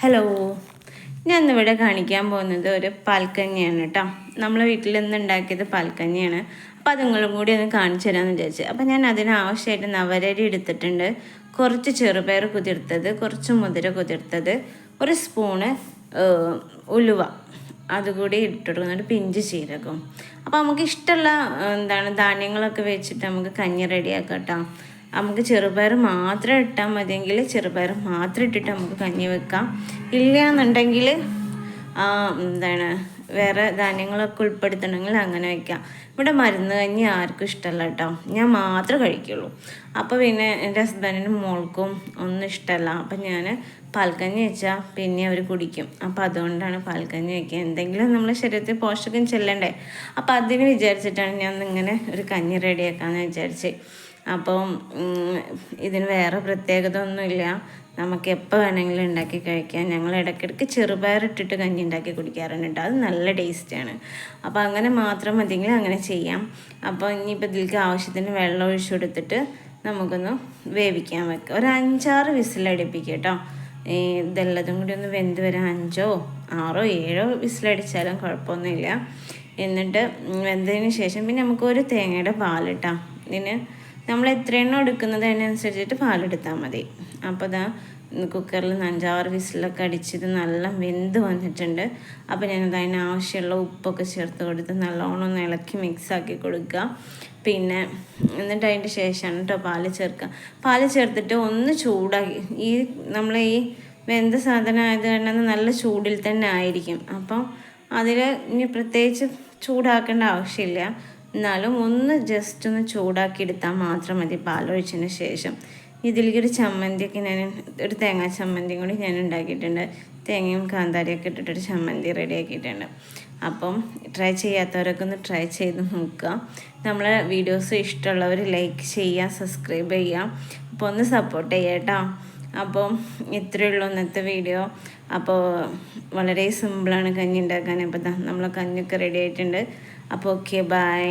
Hello, ഞാൻ ഇന്നിവിടെ കാണിക്കാൻ പോകുന്നത് ഒരു പാൽക്കഞ്ഞിയാണ് കേട്ടോ. നമ്മളെ വീട്ടിൽ നിന്ന് ഉണ്ടാക്കിയത് പാൽക്കഞ്ഞിയാണ്. അപ്പോൾ അത് നിങ്ങളും കൂടി ഒന്ന് കാണിച്ചു തരാമെന്ന് വിചാരിച്ചു. അപ്പോൾ ഞാൻ അതിനാവശ്യമായിട്ട് നവരരി എടുത്തിട്ടുണ്ട്, കുറച്ച് ചെറുപയർ കുതിർത്തത്, കുറച്ച് മുതിര കുതിർത്തത്, ഒരു സ്പൂണ് ഉലുവ അതുകൂടി ഇട്ടിട്ട് പിഞ്ച് ചീരകം. അപ്പോൾ നമുക്ക് ഇഷ്ടമുള്ള ധാന്യങ്ങളൊക്കെ വെച്ചിട്ട് നമുക്ക് കഞ്ഞി റെഡിയാക്കാം കേട്ടോ. നമുക്ക് ചെറുപയർ മാത്രം ഇട്ടാൽ മതിയെങ്കിൽ ചെറുപയർ മാത്രം ഇട്ടിട്ട് നമുക്ക് കഞ്ഞി വെക്കാം. ഇല്ല എന്നുണ്ടെങ്കിൽ വേറെ ധാന്യങ്ങളൊക്കെ ഉൾപ്പെടുത്തണമെങ്കിൽ അങ്ങനെ വയ്ക്കാം. ഇവിടെ മരുന്ന് കഞ്ഞി ആർക്കും ഇഷ്ടമല്ല കേട്ടോ, ഞാൻ മാത്രമേ കഴിക്കുള്ളൂ. അപ്പോൾ പിന്നെ എൻ്റെ ഹസ്ബൻഡിനും മോൾക്കും ഒന്നും ഇഷ്ടമല്ല. അപ്പം ഞാൻ പാൽക്കഞ്ഞി വെച്ചാൽ പിന്നെ അവർ കുടിക്കും. അപ്പോൾ അതുകൊണ്ടാണ് പാൽക്കഞ്ഞി വയ്ക്കുക. എന്തെങ്കിലും നമ്മളെ ശരീരത്തിൽ പോഷകം ചെല്ലണ്ടേ. അപ്പോൾ അതിന് വിചാരിച്ചിട്ടാണ് ഞാൻ ഇങ്ങനെ ഒരു കഞ്ഞി റെഡിയാക്കാമെന്ന് വിചാരിച്ച്. അപ്പം ഇതിന് വേറെ പ്രത്യേകത ഒന്നുമില്ല, നമുക്ക് എപ്പോൾ വേണമെങ്കിലും ഉണ്ടാക്കി കഴിക്കാം. ഞങ്ങൾ ഇടയ്ക്കിടയ്ക്ക് ചെറുപയർ ഇട്ടിട്ട് കഞ്ഞി ഉണ്ടാക്കി കുടിക്കാറുണ്ട് കേട്ടോ, അത് നല്ല ടേസ്റ്റാണ്. അപ്പോൾ അങ്ങനെ മാത്രം മതിയെങ്കിൽ അങ്ങനെ ചെയ്യാം. അപ്പോൾ ഇനിയിപ്പോൾ ഇതിലേക്ക് ആവശ്യത്തിന് വെള്ളം ഒഴിച്ചു കൊടുത്തിട്ട് നമുക്കൊന്ന് വേവിക്കാൻ വെക്കാം. ഒരു 5-6 വിസിലടിപ്പിക്കുക കേട്ടോ. ഇതെല്ലതും കൂടി ഒന്ന് വെന്ത് വരാൻ 5, 6, 7 വിസിലടിച്ചാലും കുഴപ്പമൊന്നുമില്ല. എന്നിട്ട് വെന്തതിന് ശേഷം പിന്നെ നമുക്കൊരു തേങ്ങയുടെ പാലിട്ടാം. ഇതിന് നമ്മൾ എത്രയെണ്ണം എടുക്കുന്നത് അതിനനുസരിച്ചിട്ട് പാലെടുത്താൽ മതി. അപ്പോൾ ഇതാ കുക്കറിൽ 5-6 വിസിലൊക്കെ അടിച്ചിട്ട് നല്ല വെന്ത് വന്നിട്ടുണ്ട്. അപ്പോൾ ഞാനത് അതിനാവശ്യമുള്ള ഉപ്പൊക്കെ ചേർത്ത് കൊടുത്ത് നല്ലോണം ഒന്ന് ഇളക്കി മിക്സാക്കി കൊടുക്കുക. പിന്നെ എന്നിട്ട് അതിൻ്റെ ശേഷമാണ് കേട്ടോ പാല് ചേർക്കുക. പാല് ചേർത്തിട്ട് ഒന്ന് ചൂടാക്കി, നമ്മളെ ഈ വെന്ത സാധനം ആയത് കാരണം നല്ല ചൂടിൽ തന്നെ ആയിരിക്കും. അപ്പം അതിൽ ഇനി പ്രത്യേകിച്ച് ചൂടാക്കേണ്ട ആവശ്യമില്ല. എന്നാലും ഒന്ന് ജസ്റ്റ് ഒന്ന് ചൂടാക്കി എടുത്താൽ മാത്രം മതി പാലൊഴിച്ചതിന് ശേഷം. ഇതിലേക്ക് ഒരു ചമ്മന്തിയൊക്കെ ഒരു തേങ്ങാ ചമ്മന്തിയും കൂടി ഞാൻ ഉണ്ടാക്കിയിട്ടുണ്ട്. തേങ്ങയും കാന്താരിയൊക്കെ ഇട്ടിട്ടൊരു ചമ്മന്തി റെഡിയാക്കിയിട്ടുണ്ട്. അപ്പം ട്രൈ ചെയ്യാത്തവരൊക്കെ ഒന്ന് ട്രൈ ചെയ്ത് നോക്കുക. നമ്മളെ വീഡിയോസ് ഇഷ്ടമുള്ളവർ ലൈക്ക് ചെയ്യുക, സബ്സ്ക്രൈബ് ചെയ്യുക. അപ്പോൾ ഒന്ന് സപ്പോർട്ട് ചെയ്യുക കേട്ടോ. അപ്പം ഇത്രയേ ഉള്ളൂ ഇന്നത്തെ വീഡിയോ. അപ്പോൾ വളരെ സിമ്പിളാണ് കഞ്ഞി ഉണ്ടാക്കാൻ. അപ്പോൾ നമ്മളെ കഞ്ഞിയൊക്കെ റെഡി ആയിട്ടുണ്ട്. അപ്പോൾ ഓക്കെ, ബൈ.